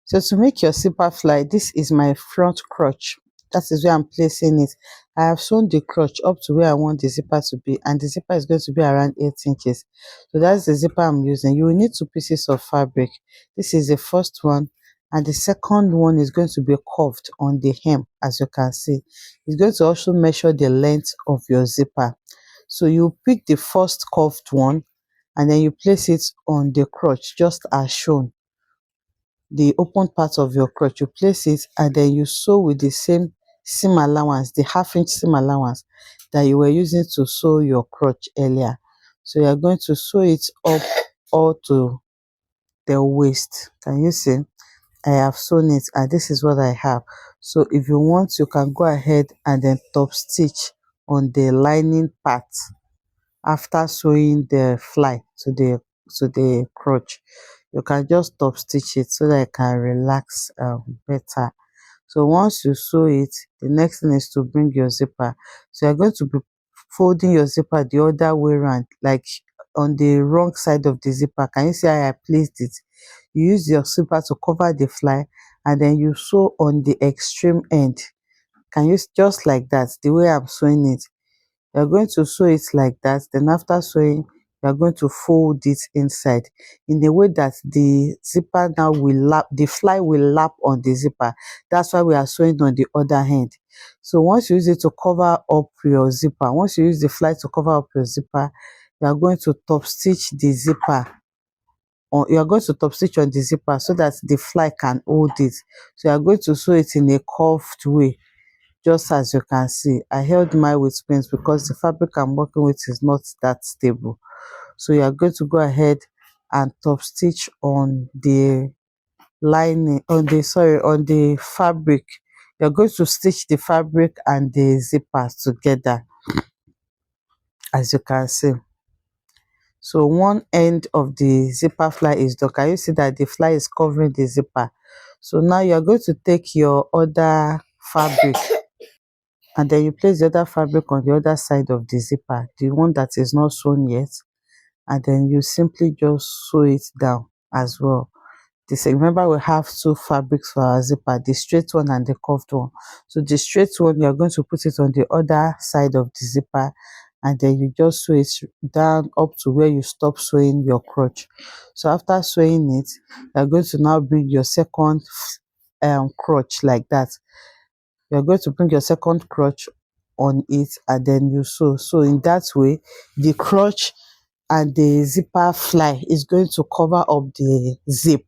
So to make your zipper fly, this is my front crotch. That is where I'm placing it. I have sewn the crotch up to where I want the zipper to be, and the zipper is going to be around 8 inches. So that's the zipper I'm using. You will need two pieces of fabric. This is the first one, and the second one is going to be curved on the hem, as you can see. It's going to also measure the length of your zipper. So you pick the first curved one, and then you place it on the crotch just as shown. The open part of your crotch, you place it, and then you sew with the same seam allowance, the half-inch seam allowance that you were using to sew your crotch earlier. So you are going to sew it up all to the waist. Can you see? I have sewn it, and this is what I have. So if you want, you can go ahead and then top stitch on the lining part after sewing the fly to the crotch. You can just top stitch it so that it can relax better. So once you sew it, the next thing is to bring your zipper. So you're going to be folding your zipper the other way around, like on the wrong side of the zipper. Can you see how I placed it? You use your zipper to cover the fly, and then you sew on the extreme end. Can you just like that, the way I'm sewing it? You're going to sew it like that. Then after sewing, you're going to fold it inside in a way that the zipper now will lap, the fly will lap on the zipper. That's why we are sewing on the other hand. So once you use it to cover up your zipper, once you use the fly to cover up your zipper, you are going to top stitch the zipper, or you are going to top stitch on the zipper so that the fly can hold it. So you are going to sew it in a curved way, just as you can see. I held mine with pins because the fabric I'm working with is not that stable. So you are going to go ahead and top stitch on the lining, on the fabric. You're going to stitch the fabric and the zipper together, as you can see. So one end of the zipper fly is done. Can you see that the fly is covering the zipper? So now you're going to take your other fabric, and then you place the other fabric on the other side of the zipper, the one that is not sewn yet, and then you simply just sew it down as well. This, remember, we have two fabrics for our zipper, the straight one and the curved one. So the straight one, you're going to put it on the other side of the zipper, and then you just sew it down up to where you stop sewing your crotch. So after sewing it, you're going to now bring your second crotch like that. You're going to bring your second crotch on it, and then you sew. So in that way, the crotch and the zipper fly is going to cover up the zip.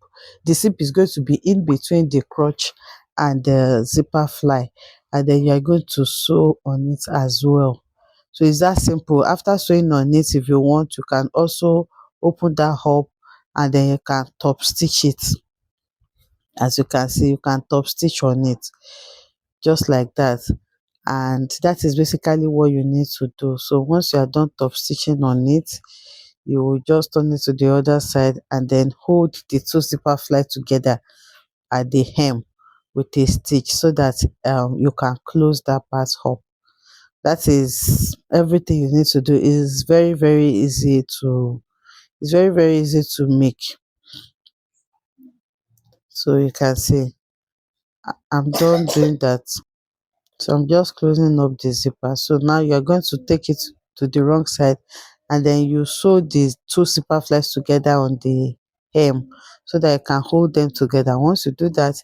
The zip is going to be in between the crotch and the zipper fly, and then you are going to sew on it as well. So it's that simple. After sewing on it, if you want, you can also open that up, and then you can top stitch it. As you can see, you can top stitch on it just like that, and that is basically what you need to do. So once you are done top stitching on it, you will just turn it to the other side, and then hold the two zipper fly together at the hem with a stitch so that you can close that part up. That is everything you need to do. It is very easy to, it's very easy to make. So you can see I'm done doing that. So I'm just closing up the zipper. So now you're going to take it to the wrong side, and then you sew the two zipper flaps together on the hem so that you can hold them together. Once you do that,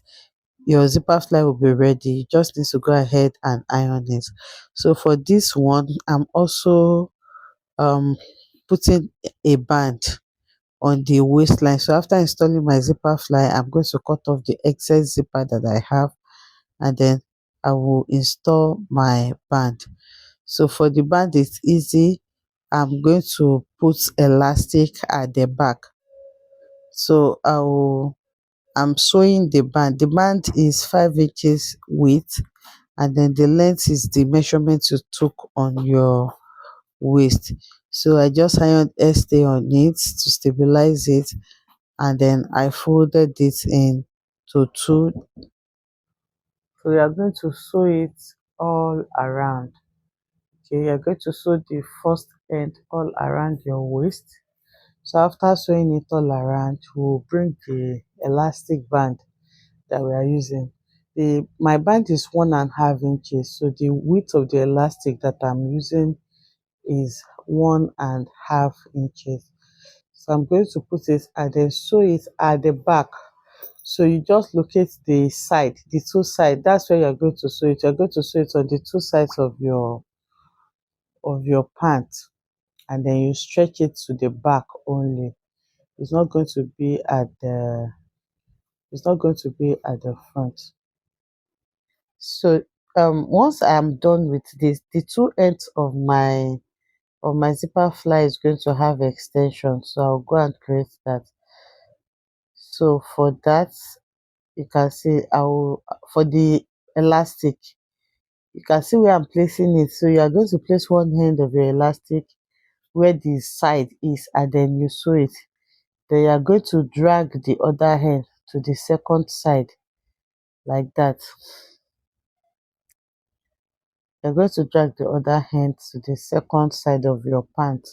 your zipper fly will be ready. You just need to go ahead and iron it. So for this one, I'm also um putting a band on the waistline. So after installing my zipper fly, I'm going to cut off the excess zipper that I have, and then I will install my band. So for the band, it's easy. I'm going to put elastic at the back. So I'm sewing the band. The band is 5 inches width, and then the length is the measurement you took on your waist. So I just ironed stay on it to stabilize it, and then I folded it in to two. So we are going to sew it all around. Okay, you're going to sew the first end all around your waist. So after sewing it all around, we'll bring the elastic band that we are using. My band is 1.5 inches, so the width of the elastic that I'm using is 1.5 inches. So I'm going to put it and then sew it at the back. So you just locate the side, the two sides. That's where you're going to sew it. You're going to sew it on the two sides of your pants, and then you stretch it to the back only. It's not going to be at the front. So once I'm done with this, the two ends of my zipper fly is going to have extension. So I'll go and create that. So for that, you can see for the elastic, you can see where I'm placing it. So you are going to place one end of your elastic where the side is, and then you sew it. Then you are going to drag the other end to the second side like that. You're going to drag the other end to the second side of your pant,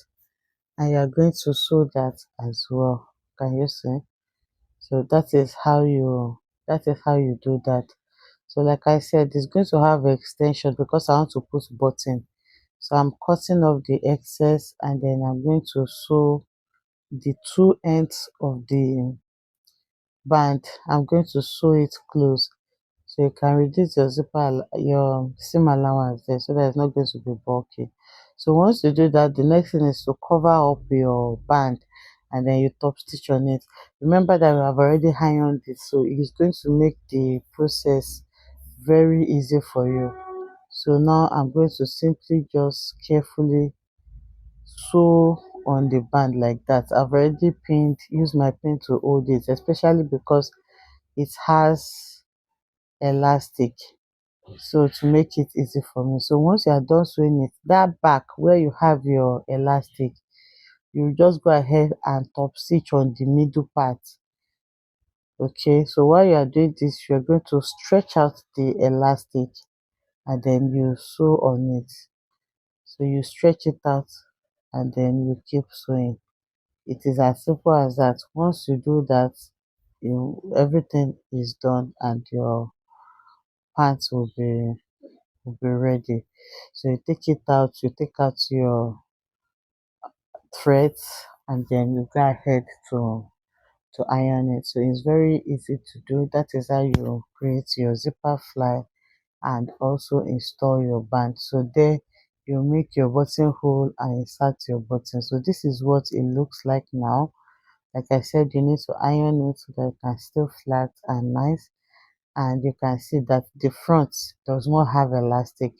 and you're going to sew that as well. Can you see? So that is how you do that. So like I said, it's going to have extension because I want to put button. So I'm cutting off the excess, and then I'm going to sew the two ends of the band. I'm going to sew it close, so you can reduce your seam allowance there, so that it's not going to be bulky. So once you do that, the next thing is to cover up your band, and then you top stitch on it. Remember that we have already ironed it, so it's going to make the process very easy for you. So now I'm going to simply just carefully sew on the band like that. I've already used my pin to hold it, especially because it has elastic, so to make it easy for me. So once you are done sewing it, that back where you have your elastic, you just go ahead and top stitch on the middle part. Okay, so while you are doing this, you're going to stretch out the elastic, and then you sew on it. So you stretch it out, and then you keep sewing. It is as simple as that. Once you do that, everything is done, and your pants will be ready. So you take it out, you take out your threads, and then you go ahead to iron it. So it's very easy to do. That is how you create your zipper fly and also install your band. So there you make your buttonhole and insert your button. So this is what it looks like now. Like I said, you need to iron it so that it can still flat and nice. And you can see that the front does not have elastic.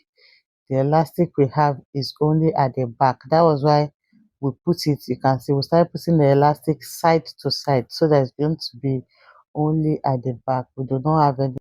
The elastic we have is only at the back. That was why we put it, you can see we started putting the elastic side to side, so that it's going to be only at the back. We do not have any